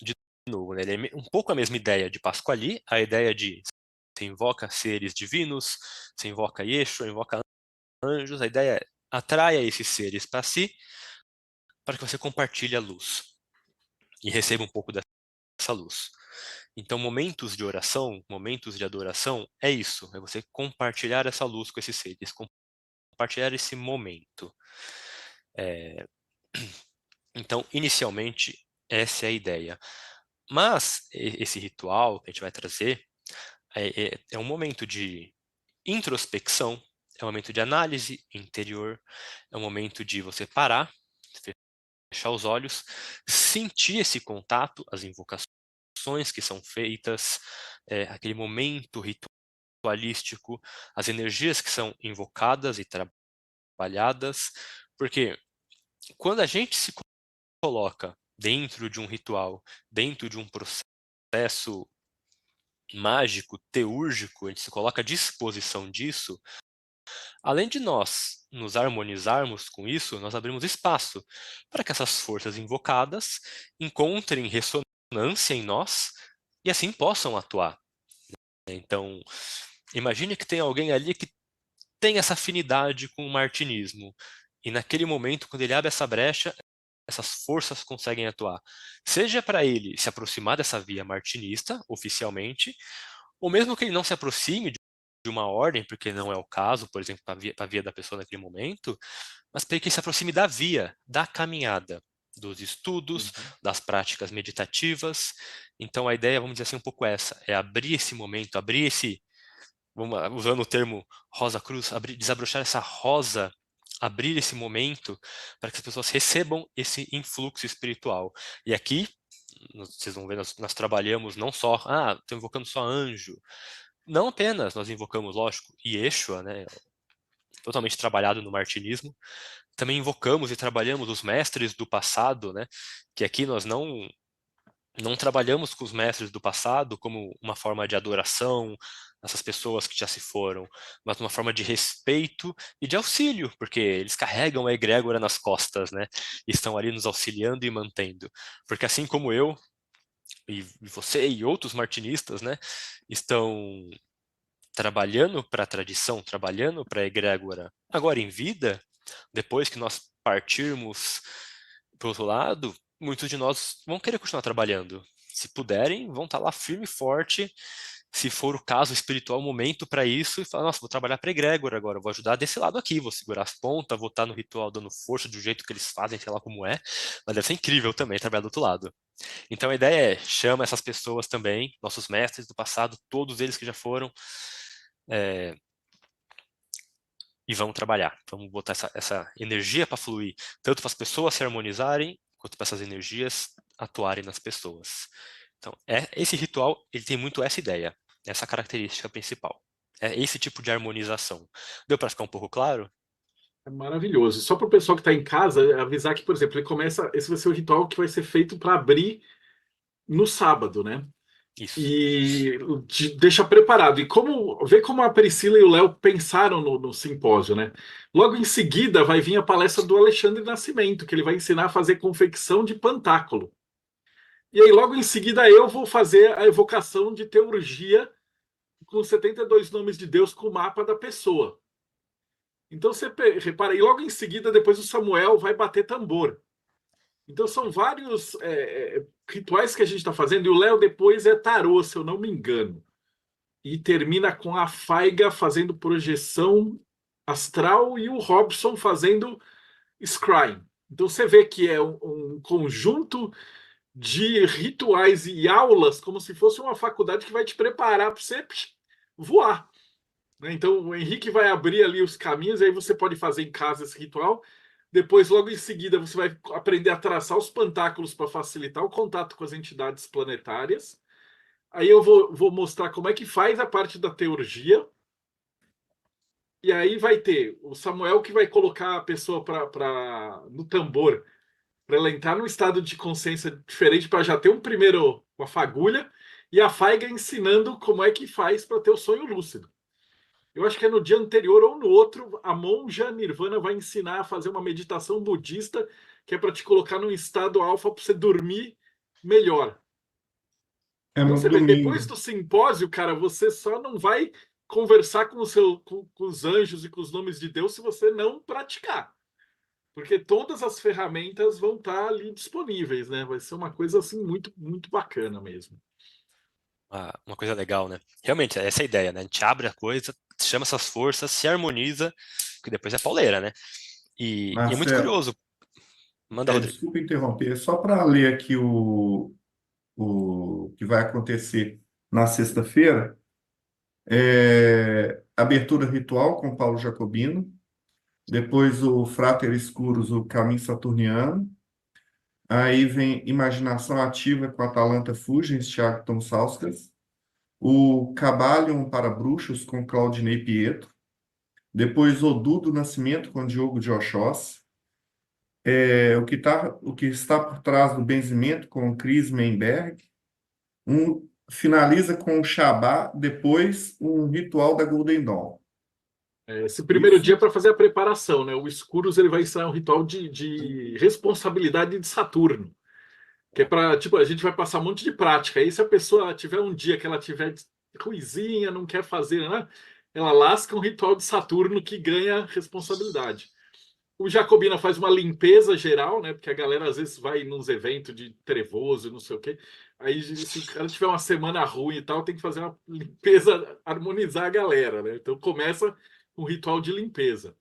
de novo, né, ele é um pouco a mesma ideia de Pasquali, a ideia de você invoca seres divinos, você invoca Yeshua, invoca anjos, a ideia é atraia esses seres para si, para que você compartilhe a luz e receba um pouco dessa luz. Então, momentos de oração, momentos de adoração, é isso, é você compartilhar essa luz com esses seres, compartilhar esse momento. Então, inicialmente, essa é a ideia. Mas esse ritual que a gente vai trazer é um momento de introspecção, é um momento de análise interior, é um momento de você parar, fechar os olhos, sentir esse contato, as invocações que são feitas, aquele momento ritualístico, as energias que são invocadas e trabalhadas, porque quando a gente se coloca dentro de um ritual, dentro de um processo mágico, teúrgico, a gente se coloca à disposição disso, além de nós nos harmonizarmos com isso, nós abrimos espaço para que essas forças invocadas encontrem ressonância em nós e assim possam atuar. Então, imagine que tem alguém ali que tem essa afinidade com o martinismo, e naquele momento, quando ele abre essa brecha, essas forças conseguem atuar. Seja para ele se aproximar dessa via martinista, oficialmente, ou mesmo que ele não se aproxime de uma ordem, porque não é o caso, por exemplo, para a via da pessoa naquele momento, mas para que ele se aproxime da via, da caminhada, dos estudos, das práticas meditativas. Então a ideia, vamos dizer assim, um pouco essa, é abrir esse momento, abrir esse, usando o termo Rosa Cruz, desabrochar essa rosa, abrir esse momento para que as pessoas recebam esse influxo espiritual. E aqui, vocês vão ver, nós trabalhamos não só, estou invocando só anjo. Não apenas nós invocamos, lógico, Yeshua, né, totalmente trabalhado no martinismo. Também invocamos e trabalhamos os mestres do passado, né, que aqui nós não trabalhamos com os mestres do passado como uma forma de adoração, essas pessoas que já se foram, mas uma forma de respeito e de auxílio, porque eles carregam a egrégora nas costas, né? E estão ali nos auxiliando e mantendo. Porque assim como eu, e você e outros martinistas, né, estão trabalhando para a tradição, trabalhando para a egrégora, agora em vida, depois que nós partirmos para o outro lado, muitos de nós vão querer continuar trabalhando. Se puderem, vão estar lá firme e forte, se for o caso espiritual, o momento para isso, e falar, nossa, vou trabalhar para a egrégora agora, vou ajudar desse lado aqui, vou segurar as pontas, vou estar no ritual dando força do jeito que eles fazem, sei lá como é, mas deve ser incrível também trabalhar do outro lado. Então a ideia é, chama essas pessoas também, nossos mestres do passado, todos eles que já foram, e vamos trabalhar. Vamos botar essa energia para fluir, tanto para as pessoas se harmonizarem, quanto para essas energias atuarem nas pessoas. Então, esse ritual, ele tem muito essa ideia, essa característica principal. É esse tipo de harmonização. Deu para ficar um pouco claro? É maravilhoso. Só para o pessoal que está em casa, avisar que, por exemplo, esse vai ser o ritual que vai ser feito para abrir no sábado, né? Isso. E te deixa preparado. E vê como a Priscila e o Léo pensaram no simpósio, né? Logo em seguida vai vir a palestra do Alexandre Nascimento, que ele vai ensinar a fazer confecção de pantáculo. E aí, logo em seguida, eu vou fazer a evocação de teurgia com 72 nomes de Deus com o mapa da pessoa. Então você repara, e logo em seguida, depois o Samuel vai bater tambor. Então são vários rituais que a gente está fazendo, e o Léo depois é tarô, se eu não me engano. E termina com a Faiga fazendo projeção astral e o Robson fazendo scrying. Então você vê que é um conjunto de rituais e aulas, como se fosse uma faculdade que vai te preparar para você voar, né? Então o Henrique vai abrir ali os caminhos, aí você pode fazer em casa esse ritual. Depois, logo em seguida, você vai aprender a traçar os pantáculos para facilitar o contato com as entidades planetárias. Aí eu vou mostrar como é que faz a parte da teurgia. E aí vai ter o Samuel que vai colocar a pessoa no tambor, para ela entrar num estado de consciência diferente, para já ter uma fagulha. e a Faiga ensinando como é que faz para ter o sonho lúcido. Eu acho que é no dia anterior ou no outro, a monja Nirvana vai ensinar a fazer uma meditação budista que é para te colocar num estado alfa para você dormir melhor. É Então no você vê, depois domingo. do simpósio, cara, você só não vai conversar com, com os anjos e com os nomes de Deus se você não praticar. Porque todas as ferramentas vão estar ali disponíveis, né? Vai ser uma coisa assim muito, muito bacana mesmo. Uma coisa legal, né? Realmente, essa é a ideia, né? A gente abre a coisa, chama essas forças, se harmoniza, que depois é pauleira, né? E é muito Marcelo, curioso. Manda, Rodrigo. desculpa interromper, só para ler aqui o que vai acontecer na sexta-feira. Abertura ritual com Paulo Jacobino, depois o Frater Escuros, o Caminho Saturniano, aí vem Imaginação Ativa com Atalanta Fugens, Thiago Tomsauskas, o Cabalion para Bruxos com Claudinei Pietro, depois Odu do Nascimento com Diogo de Oxós, o que está por trás do benzimento com Chris Meinberg, finaliza com o Shabá, depois um ritual da Golden Dawn. Esse primeiro Isso, dia é para fazer a preparação, né? O Escuros ele vai ensinar um ritual de responsabilidade de Saturno, que é para, tipo, a gente vai passar um monte de prática. Aí se a pessoa tiver um dia que ela tiver ruizinha, não quer fazer, né? Ela lasca um ritual de Saturno que ganha responsabilidade. O Jacobina faz uma limpeza geral, né? Porque a galera às vezes vai nos eventos de trevoso, não sei o quê. Aí, se o cara tiver uma semana ruim e tal, tem que fazer uma limpeza, harmonizar a galera, né? Então começa um ritual de limpeza.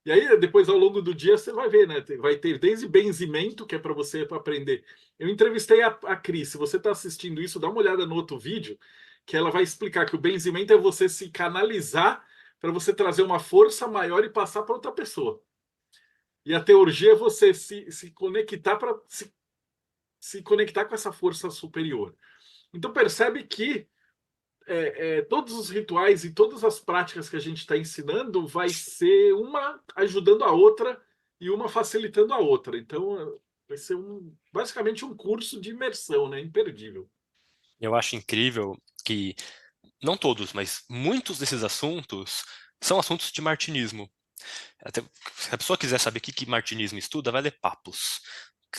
E aí, depois, ao longo do dia, você vai ver, né? Vai ter desde benzimento, que é para você aprender. Eu entrevistei a Cris. Se você está assistindo isso, dá uma olhada no outro vídeo, que ela vai explicar que o benzimento é você se canalizar para você trazer uma força maior e passar para outra pessoa. E a teurgia é você se conectar para se conectar com essa força superior. Então percebe que todos os rituais e todas as práticas que a gente está ensinando vai ser uma ajudando a outra e uma facilitando a outra. Então vai ser basicamente um curso de imersão, né? Imperdível. Eu acho incrível que, não todos, mas muitos desses assuntos são assuntos de martinismo. Se a pessoa quiser saber o que martinismo estuda, vai ler Papos.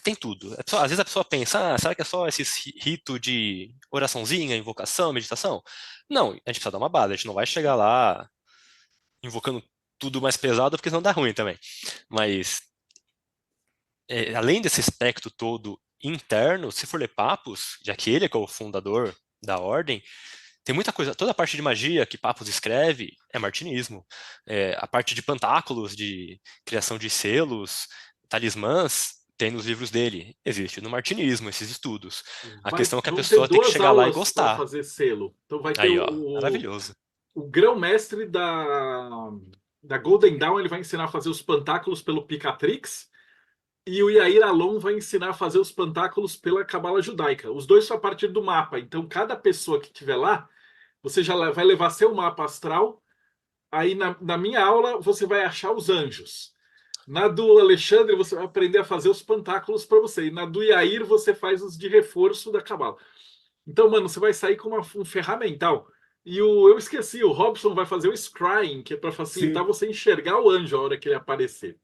Tem tudo. Às vezes a pessoa pensa, será que é só esse rito de oraçãozinha, invocação, meditação? Não, a gente precisa dar uma base, a gente não vai chegar lá invocando tudo mais pesado, porque senão dá ruim também. Mas, além desse aspecto todo interno, se for ler Papos, já que ele é o fundador da ordem, tem muita coisa, toda a parte de magia que Papos escreve é martinismo. A parte de pantáculos, de criação de selos, talismãs, tem nos livros dele. Existe no martinismo esses estudos. A questão é que a Vão ter pessoa tem que 2 chegar lá e aulas para gostar. fazer selo. Então vai ter Aí, ó, maravilhoso. o grão-mestre da Golden Dawn, ele vai ensinar a fazer os pantáculos pelo Picatrix. E o Yair Alon vai ensinar a fazer os pantáculos pela Cabala Judaica. Os dois são a partir do mapa. Então, cada pessoa que estiver lá, você já vai levar seu mapa astral. Aí, na minha aula, você vai achar os anjos. Na do Alexandre, você vai aprender a fazer os pantáculos para você. E na do Yair, você faz os de reforço da Cabala. Então, mano, você vai sair com um ferramental. E eu esqueci, o Robson vai fazer o Scrying, que é para facilitar sim. você enxergar o anjo a hora que ele aparecer.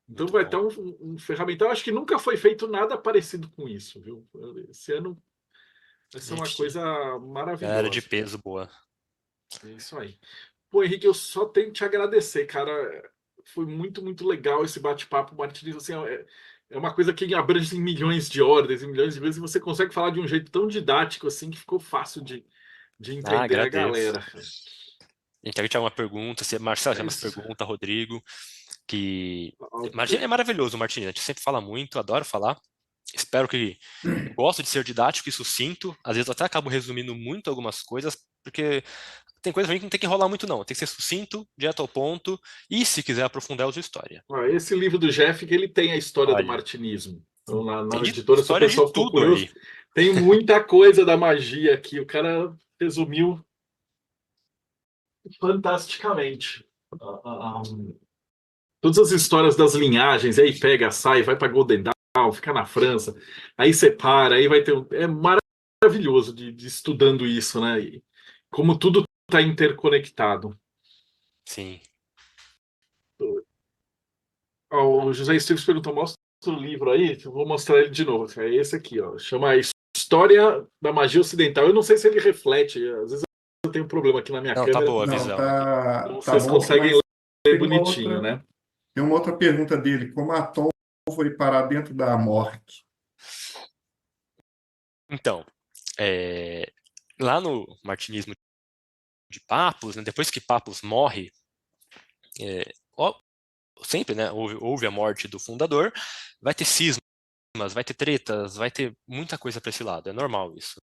Então Muito vai bom. ter um ferramental. Acho que nunca foi feito nada parecido com isso, viu? Esse ano vai ser uma Gente, coisa galera de maravilhosa. peso boa. É isso aí. Pô, Henrique, eu só tenho que te agradecer, cara. Foi muito, muito legal esse bate-papo, Martins. Assim, é uma coisa que abrange em milhões de ordens, em milhões de vezes, e você consegue falar de um jeito tão didático assim que ficou fácil de entender a Agradeço. galera. Gente, quero tirar uma pergunta. Se Marcelo É tinha umas isso. perguntas, Rodrigo, que Ok. É maravilhoso, Martins. A gente sempre fala muito, adoro falar. Espero que eu gosto de ser didático e sucinto. Às vezes eu até acabo resumindo muito algumas coisas, porque tem coisa pra mim que não tem que enrolar muito, não. Tem que ser sucinto, direto ao ponto, e se quiser aprofundar, usa história. Esse livro do Jeff, que ele tem a história do Olha, martinismo. Então, tem na de editora, se o história de pessoal ficou tudo curioso, aí. tem muita coisa da magia aqui. O cara resumiu fantasticamente. Todas as histórias das linhagens, aí pega, sai, vai para Golden Dawn, fica na França, aí separa, aí vai ter. É maravilhoso. maravilhoso de estudando isso, né? E como tudo está interconectado. Sim. Ó, o José Esteves perguntou, mostra o livro aí, eu vou mostrar ele de novo. É esse aqui, ó. Chama História da Magia Ocidental. Eu não sei se ele reflete, às vezes eu tenho um problema aqui na minha Não, tá câmera, boa a Não, visão aqui. então tá vocês bom, conseguem mas ler tem uma bonitinho, outra, né? tem uma outra pergunta dele. Como Atom foi parar dentro da Amorque? Então, lá no martinismo de Papos, né, depois que Papos morre, ó, sempre, né, houve a morte do fundador, vai ter cismas, vai ter tretas, vai ter muita coisa para esse lado, é normal isso.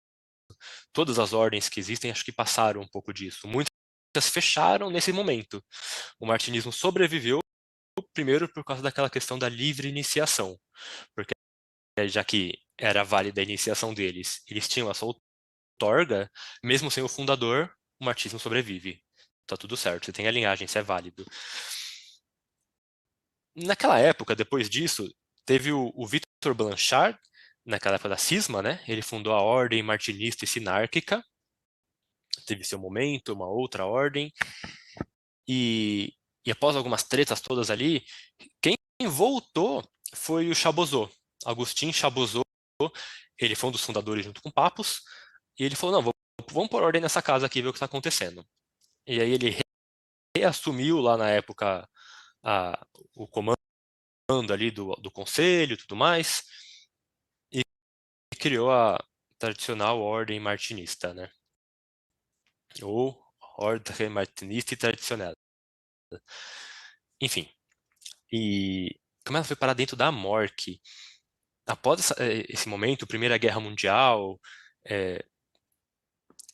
Todas as ordens que existem acho que passaram um pouco disso. Muitas fecharam nesse momento. O martinismo sobreviveu primeiro por causa daquela questão da livre iniciação, porque já que era válida a iniciação deles, eles tinham essa outorga, mesmo sem o fundador, o martinismo sobrevive. Tá tudo certo, você tem a linhagem, isso é válido. Naquela época, depois disso, teve o Victor Blanchard, naquela época da cisma, né? Ele fundou a Ordem Martinista e Sinárquica, teve seu momento, uma outra ordem, e após algumas tretas todas ali, quem voltou foi o Chabozot, Agustin Chabozot. Ele foi um dos fundadores junto com Papos, e ele falou, não, vamos pôr ordem nessa casa aqui, ver o que está acontecendo. E aí ele reassumiu lá na época o comando ali do conselho e tudo mais, e criou a tradicional ordem martinista, né? Ou ordem martinista e tradicional. Enfim, e como ela foi parar dentro da Amorque, após esse momento, Primeira Guerra Mundial,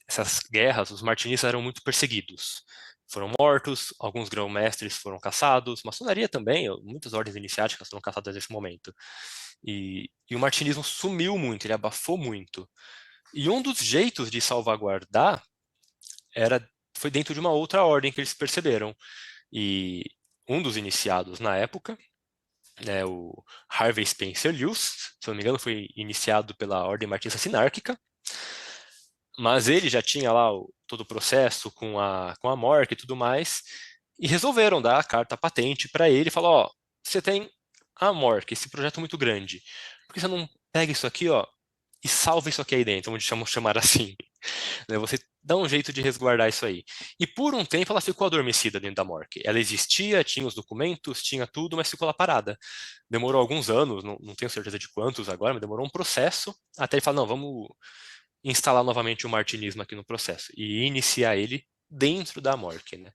essas guerras, os martinistas eram muito perseguidos. Foram mortos, alguns grão-mestres foram caçados, maçonaria também, muitas ordens iniciáticas foram caçadas nesse momento. E o martinismo sumiu muito, ele abafou muito. E um dos jeitos de salvaguardar foi dentro de uma outra ordem que eles perceberam. E um dos iniciados na época, né, o Harvey Spencer Lewis, se não me engano, foi iniciado pela Ordem Martinista Sinárquica, mas ele já tinha lá todo o processo com a Mork e tudo mais, e resolveram dar a carta patente para ele e falar, ó, você tem a Mork, esse projeto muito grande, por que você não pega isso aqui, ó, e salva isso aqui aí dentro, vamos chamar assim, né? Você dá um jeito de resguardar isso aí. E por um tempo ela ficou adormecida dentro da Mork. Ela existia, tinha os documentos, tinha tudo, mas ficou lá parada. Demorou alguns anos, não tenho certeza de quantos agora, mas demorou um processo até ele falar, não, vamos instalar novamente o martinismo aqui no processo e iniciar ele dentro da Mork, né?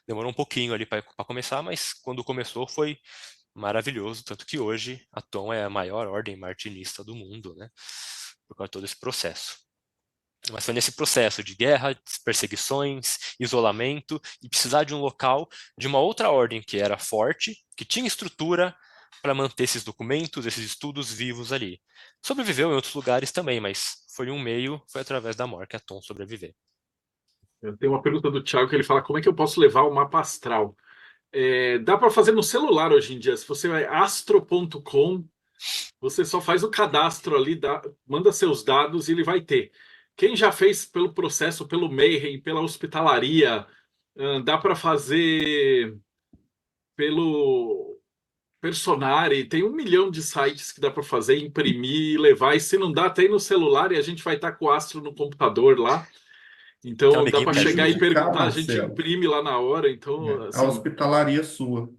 Demorou um pouquinho ali para começar, mas quando começou foi maravilhoso, tanto que hoje a Tom é a maior ordem martinista do mundo, né? Por causa de todo esse processo. Mas foi nesse processo de guerra, perseguições, isolamento e precisar de um local de uma outra ordem que era forte, que tinha estrutura para manter esses documentos, esses estudos vivos ali. Sobreviveu em outros lugares também, mas foi um meio, foi através da Mork que a Tom sobreviver. Eu tenho uma pergunta do Thiago que ele fala, como é que eu posso levar o mapa astral? Dá para fazer no celular hoje em dia. Se você vai astro.com, você só faz o cadastro ali, manda seus dados e ele vai ter. Quem já fez pelo processo, pelo Mayhem, pela hospitalaria, dá para fazer pelo Personare, tem 1 milhão de sites que dá para fazer, imprimir, levar, e se não dá, tem no celular e a gente vai estar com o Astro no computador lá. Tem um Então dá amiguinho para que chegar e ajuda. Prejudicar, perguntar, a gente Marcelo, imprime lá na hora. Então, a assim, hospitalaria sua.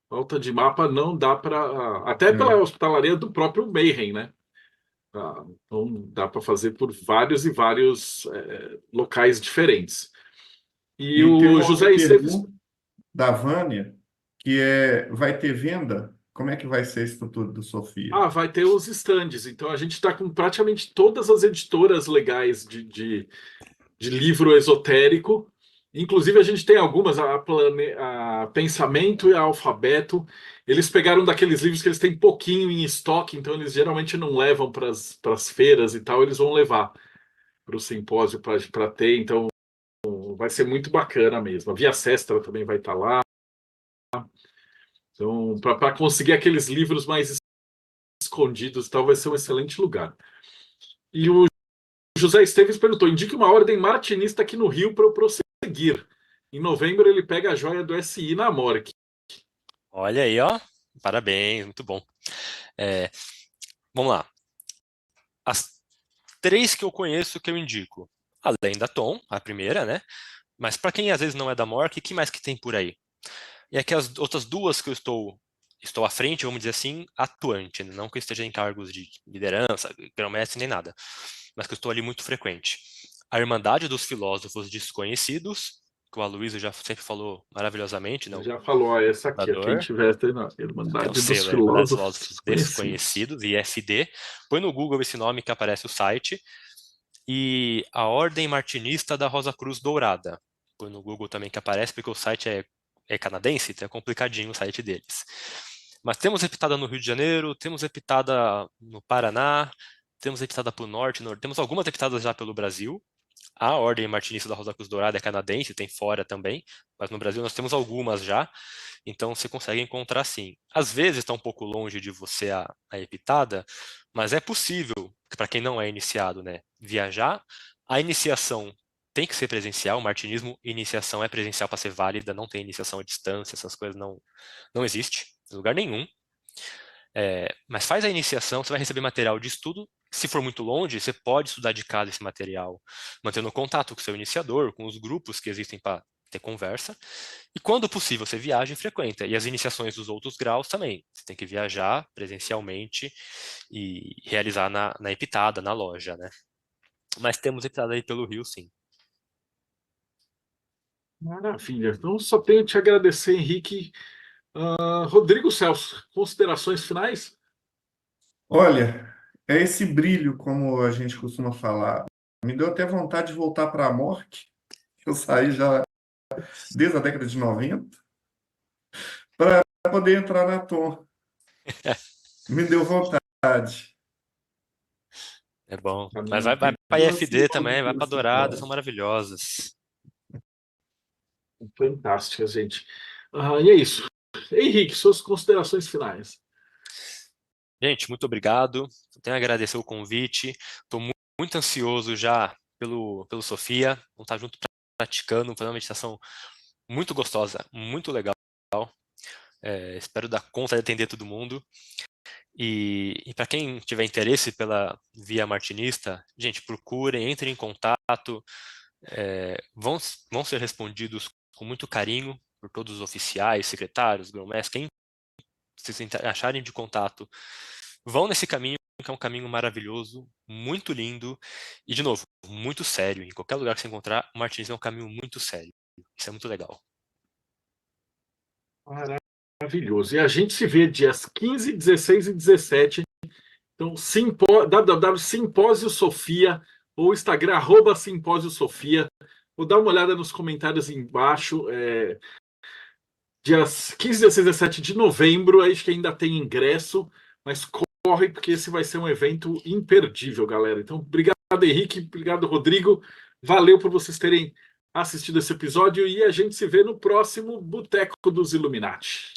falta de mapa não dá para. Até pela É. hospitalaria do próprio Mayhem, né? Então dá para fazer por vários e vários locais diferentes. E E tem o uma outra José Esteves. pergunta da Vânia, vai ter venda? Como é que vai ser a estrutura do Sofia? Vai ter os estandes. Então a gente está com praticamente todas as editoras legais de livro esotérico. Inclusive, a gente tem algumas, a Pensamento e a Alfabeto. Eles pegaram daqueles livros que eles têm pouquinho em estoque, então eles geralmente não levam para as feiras e tal, eles vão levar para o simpósio para ter. Então, vai ser muito bacana mesmo. A Via Sestra também vai estar lá. Então, para conseguir aqueles livros mais escondidos e tal, vai ser um excelente lugar. E o José Esteves perguntou: indique uma ordem martinista aqui no Rio para eu prosseguir. Em novembro ele pega a joia do SI na Amorc. Olha aí, ó. Parabéns, muito bom. Vamos lá. As 3 que eu conheço que eu indico. Além da Tom, a primeira, né? Mas para quem às vezes não é da Amorc, o que mais que tem por aí? E aqui as outras 2 que eu estou à frente, vamos dizer assim, atuante, né? Não que eu esteja em cargos de liderança, grão-mestre, nem nada, mas que eu estou ali muito frequente. A Irmandade dos Filósofos Desconhecidos, que o Aloysio já sempre falou maravilhosamente, né? Já falou, ó, essa aqui, ó, quem Fundador. tiver na Tem o Irmandade dos selo, Irmandade dos Filósofos Filósofos Desconhecidos. Desconhecidos, IFD. Põe no Google esse nome que aparece o site. E a Ordem Martinista da Rosa Cruz Dourada. Põe no Google também que aparece, porque o site é canadense, então é complicadinho o site deles. Mas temos repitada no Rio de Janeiro, temos repitada no Paraná, temos repitada para o norte, temos algumas repitadas já pelo Brasil. A Ordem Martinista da Rosa Cruz Dourada é canadense, tem fora também, mas no Brasil nós temos algumas já, então você consegue encontrar sim. Às vezes está um pouco longe de você a epitada, mas é possível, para quem não é iniciado, né, viajar. A iniciação tem que ser presencial, o martinismo, iniciação é presencial para ser válida, não tem iniciação à distância, essas coisas não existe em lugar nenhum. Mas faz a iniciação, você vai receber material de estudo. Se for muito longe, você pode estudar de casa esse material, mantendo contato com o seu iniciador, com os grupos que existem para ter conversa. E quando possível, você viaja e frequenta. E as iniciações dos outros graus também. Você tem que viajar presencialmente e realizar na Epitada, na loja, né? Mas temos Epitada aí pelo Rio, sim. Maravilha. Então, só tenho que te agradecer, Henrique. Rodrigo Celso, considerações finais? Olha, é esse brilho, como a gente costuma falar. Me deu até vontade de voltar para a Amorc. Eu saí já desde a década de 90, para poder entrar na Tom. Me deu vontade. É bom. Mas Caminho vai tem para IFD ansioso também, vai por para esse Dourado, são lado. maravilhosas. Fantástica, gente. E é isso. Henrique, suas considerações finais. Gente, muito obrigado. Tenho a agradecer o convite. Estou muito ansioso já pelo Sofia. Vamos estar junto praticando, fazendo uma meditação muito gostosa, muito legal. Espero dar conta de atender todo mundo. E para quem tiver interesse pela via martinista, gente, procurem, entrem em contato. Vão ser respondidos com muito carinho por todos os oficiais, secretários, grão-mestres, quem vocês acharem de contato. Vão nesse caminho, que é um caminho maravilhoso, muito lindo e, de novo, muito sério. Em qualquer lugar que você encontrar, o martinismo é um caminho muito sério. Isso é muito legal. Maravilhoso. E a gente se vê dias 15, 16 e 17. Então, www.simpósio Sofia ou Instagram, @simpósio Sofia. Vou dar uma olhada nos comentários embaixo. Dias 15, 16 e 17 de novembro, acho que ainda tem ingresso, mas corre, porque esse vai ser um evento imperdível, galera. Então, obrigado, Henrique, obrigado, Rodrigo. Valeu por vocês terem assistido esse episódio e a gente se vê no próximo Boteco dos Illuminati.